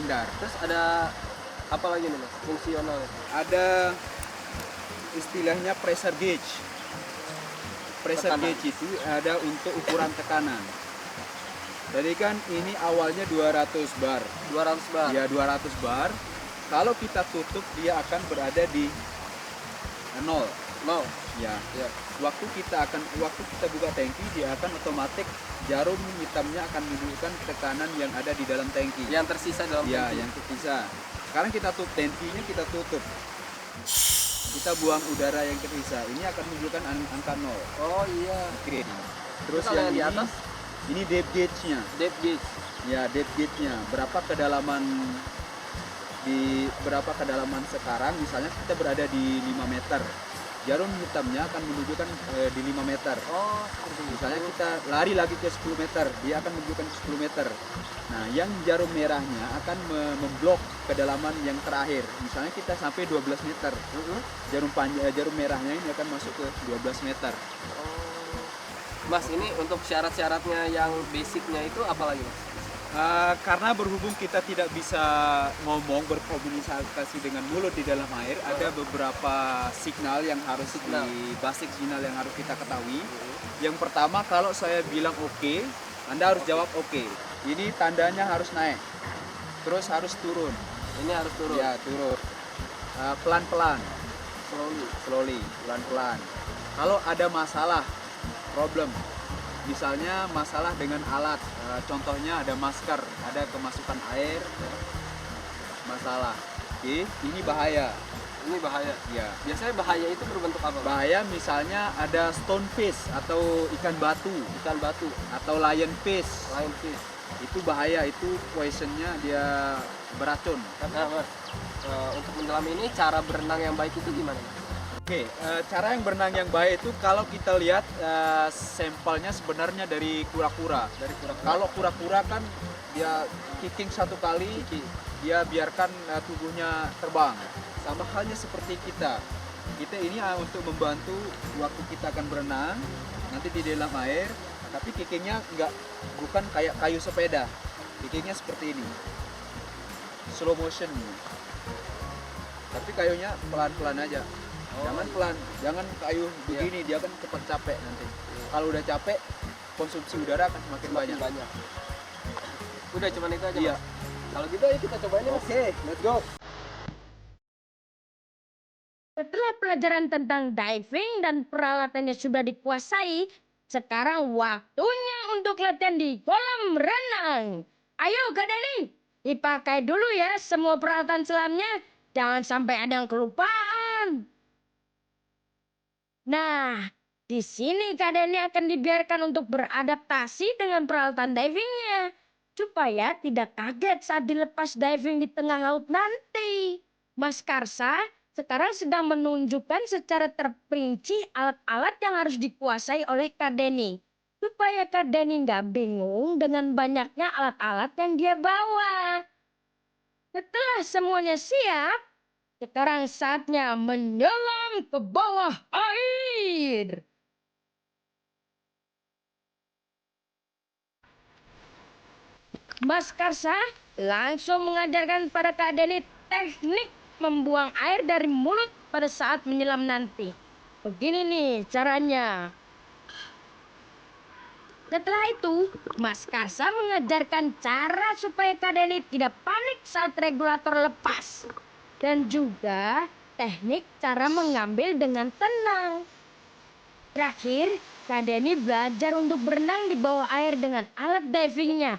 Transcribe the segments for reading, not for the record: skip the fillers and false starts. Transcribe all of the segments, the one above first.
menghindar. Terus ada apa lagi nih Mas? Fungsional. Ada istilahnya pressure gauge. Pressure Tekanan. gauge itu ada untuk ukuran tekanan. Jadi kan ini awalnya 200 bar. 200 bar. Ya 200 bar. Kalau kita tutup dia akan berada di 0. Mau. Ya. Ya. Waktu kita buka tangki dia akan otomatis jarum hitamnya akan menunjukkan tekanan yang ada di dalam tangki. Yang tersisa dalam Ya, tangki. yang tersisa. Sekarang kita tutup tangkinya, kita tutup. Kita buang udara yang tersisa. Ini akan menunjukkan angka 0. Oh iya. Oke. Terus Kalau yang di ini, atas? ini depth gauge-nya. Depth gauge. Ya, depth gauge-nya. Berapa kedalaman sekarang, misalnya kita berada di 5 meter. Jarum hitamnya akan menunjukkan di 5 meter. Oh, seperti itu. Misalnya kita lari lagi ke 10 meter, dia akan menunjukkan 10 meter. Nah, yang jarum merahnya akan memblok kedalaman yang terakhir. Misalnya kita sampai 12 meter. Jarum merahnya ini akan masuk ke 12 meter. Oh. Mas, ini untuk syarat-syaratnya yang basicnya itu apa lagi Mas? Karena berhubung kita tidak bisa ngomong berkomunikasi dengan mulut di dalam air, ada beberapa signal yang harus basic signal yang harus kita ketahui. Yang pertama, kalau saya bilang oke, Anda harus jawab oke. Ini tandanya harus naik, terus harus turun. Ini harus turun. Ya, turun. Pelan-pelan, Slowly. pelan-pelan. Kalau ada masalah, problem, misalnya masalah dengan alat, contohnya ada masker, ada kemasukan air, masalah. Oke, ini bahaya. Ini bahaya. Ya, Biasanya bahaya itu berbentuk apa? Mas? bahaya misalnya ada stone fish atau ikan batu Ikan batu, atau lion fish. lion fish. Itu bahaya, itu poisonnya dia beracun. Nah, Mas, untuk menyelam ini cara berenang yang baik itu gimana Mas? Oke, cara yang berenang yang baik itu kalau kita lihat sampelnya sebenarnya dari kura-kura. Dari kura-kura. Kalau kura-kura kan dia kicking satu kali, dia biarkan tubuhnya terbang. Sama halnya seperti kita. Kita ini untuk membantu waktu kita akan berenang, nanti di dalam air, tapi kickingnya bukan kayak kayu sepeda. Kickingnya seperti ini. Slow motion. Tapi kayunya pelan-pelan aja. Jangan pelan, jangan kayu begini, dia kan cepat capek nanti. Kalau udah capek, konsumsi udara akan semakin banyak. Udah cuman itu aja. Iya. Mas? Kalau gitu ayo kita cobain ya Mas. Oke, let's go. Setelah pelajaran tentang diving dan peralatannya sudah dikuasai, sekarang waktunya untuk latihan di kolam renang. Ayo Kak Dani, dipakai dulu ya semua peralatan selamnya. Jangan sampai ada yang kelupaan. Nah, di sini Kak Dani akan dibiarkan untuk beradaptasi dengan peralatan divingnya. Supaya tidak kaget saat dilepas diving di tengah laut nanti. Mas Karsa sekarang sedang menunjukkan secara terperinci alat-alat yang harus dikuasai oleh Kak Deni. Supaya Kak Deni nggak bingung dengan banyaknya alat-alat yang dia bawa. Setelah semuanya siap, sekarang saatnya menyelam ke bawah air. Mas Karsa langsung mengajarkan pada Kak Deni teknik membuang air dari mulut pada saat menyelam nanti. Begini nih caranya. Setelah itu, Mas Karsa mengajarkan cara supaya Kak Deni tidak panik saat regulator lepas. Dan juga teknik cara mengambil dengan tenang. Terakhir, Kak Deni belajar untuk berenang di bawah air dengan alat divingnya.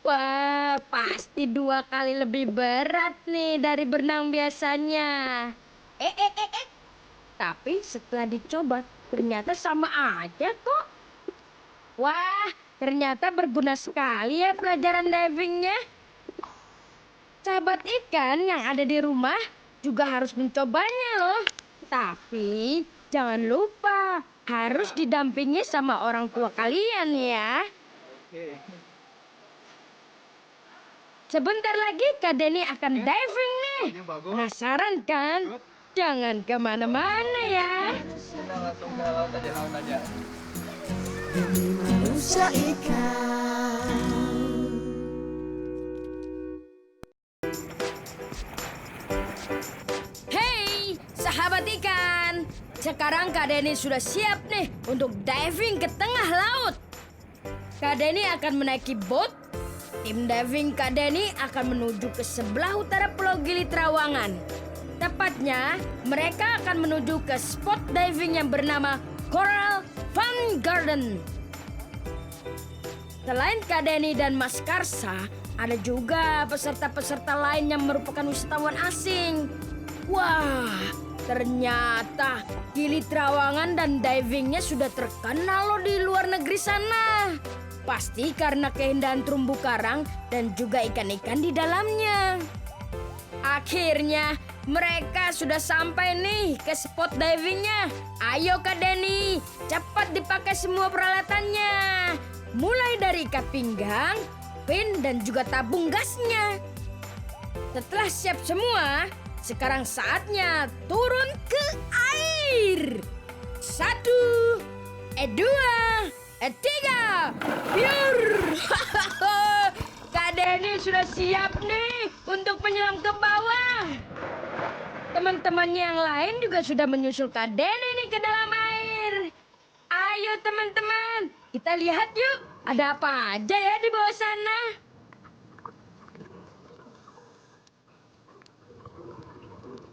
Wah, pasti 2 kali lebih berat nih dari berenang biasanya. Tapi setelah dicoba, ternyata sama aja kok. Wah, ternyata berguna sekali ya pelajaran divingnya. Sahabat ikan yang ada di rumah juga harus mencobanya loh. Tapi jangan lupa harus didampingi sama orang tua kalian ya. Oke. Sebentar lagi Kak Deni akan diving nih. Penasaran kan? Jangan kemana-mana ya. Kita langsung ke laut aja. Demi manusia ikan. Sekarang Kak Denny sudah siap nih untuk diving ke tengah laut. Kak Denny akan menaiki boat. Tim diving Kak Denny akan menuju ke sebelah utara Pulau Gili Trawangan. Tepatnya, mereka akan menuju ke spot diving yang bernama Coral Fun Garden. Selain Kak Denny dan Mas Karsa, ada juga peserta-peserta lain yang merupakan wisatawan asing. Wah, ternyata Gili Trawangan dan divingnya sudah terkenal loh di luar negeri sana. Pasti karena keindahan terumbu karang dan juga ikan-ikan di dalamnya. Akhirnya mereka sudah sampai nih ke spot divingnya. Ayo Kak Denny, cepat dipakai semua peralatannya. Mulai dari ikat pinggang, pin dan juga tabung gasnya. Setelah siap semua, sekarang saatnya turun ke air. 1, 2, 3, biur. Kak Denny sudah siap nih untuk menyelam ke bawah. Teman-temannya yang lain juga sudah menyusul Kak Denny nih ke dalam air. Ayo teman-teman, kita lihat yuk. Ada apa aja ya di bawah sana?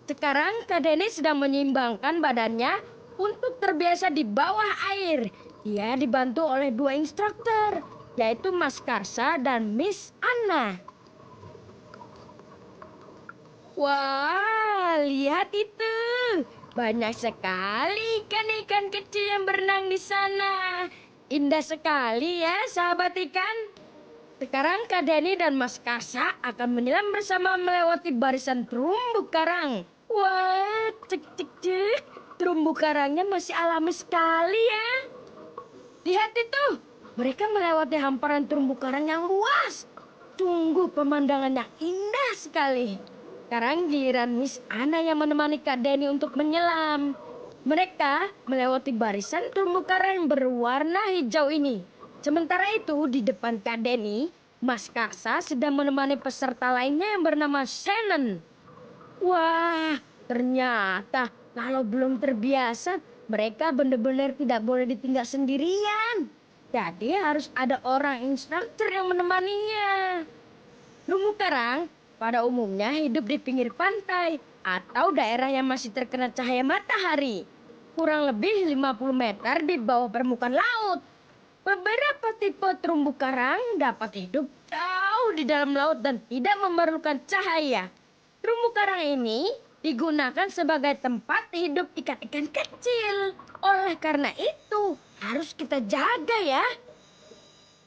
Sekarang Kak Denny sedang menyeimbangkan badannya untuk terbiasa di bawah air. Dia dibantu oleh 2 instruktur, yaitu Mas Karsa dan Miss Anna. Wah, lihat itu. Banyak sekali ikan-ikan kecil yang berenang di sana. Indah sekali ya, sahabat ikan. Sekarang Kak Denny dan Mas Karsa akan menyelam bersama melewati barisan terumbu karang. Wah, cek cek cek. Terumbu karangnya masih alami sekali ya. Lihat itu, mereka melewati hamparan terumbu karang yang luas. Sungguh pemandangannya indah sekali. Sekarang giliran Miss Anna yang menemani Kak Denny untuk menyelam. Mereka melewati barisan terumbu karang berwarna hijau ini. Sementara itu di depan Kak Denny, Mas Karsa sedang menemani peserta lainnya yang bernama Shannon. Wah, ternyata kalau belum terbiasa, mereka benar-benar tidak boleh ditinggal sendirian. Jadi harus ada orang instruktur yang menemaninya. Terumbu karang pada umumnya hidup di pinggir pantai atau daerah yang masih terkena cahaya matahari. Kurang lebih 50 meter di bawah permukaan laut. Beberapa tipe terumbu karang dapat hidup jauh di dalam laut dan tidak memerlukan cahaya. Terumbu karang ini digunakan sebagai tempat hidup ikan-ikan kecil. Oleh karena itu, harus kita jaga ya.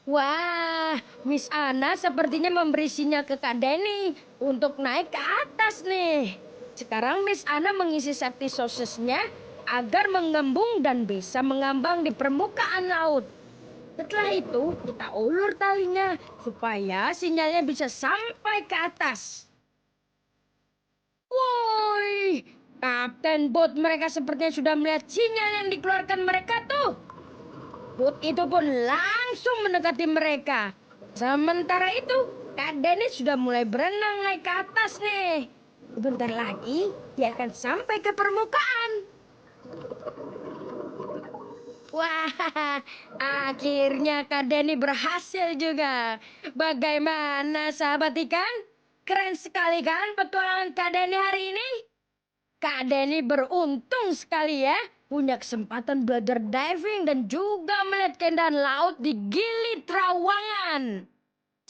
Wah, Miss Anna sepertinya memberi sinyal ke Kak Denny untuk naik ke atas nih. Sekarang Miss Anna mengisi safety sources-nya agar mengembung dan bisa mengambang di permukaan laut. Setelah itu, kita ulur talinya supaya sinyalnya bisa sampai ke atas. Woi, kapten bot mereka sepertinya sudah melihat sinyal yang dikeluarkan mereka tuh. Bot itu pun langsung mendekati mereka. Sementara itu, Kak Denny sudah mulai berenang naik ke atas nih. Sebentar lagi, dia akan sampai ke permukaan. Wah, akhirnya Kak Denny berhasil juga. Bagaimana sahabat ikan? Keren sekali kan petualangan Kak Denny hari ini? Kak Denny beruntung sekali ya. Punya kesempatan belajar diving dan juga melihat keindahan laut di Gili Trawangan.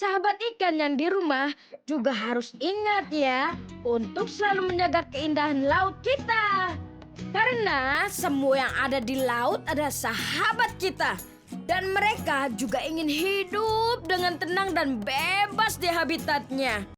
Sahabat ikan yang di rumah juga harus ingat ya untuk selalu menjaga keindahan laut kita. Karena semua yang ada di laut adalah sahabat kita. Dan mereka juga ingin hidup dengan tenang dan bebas di habitatnya.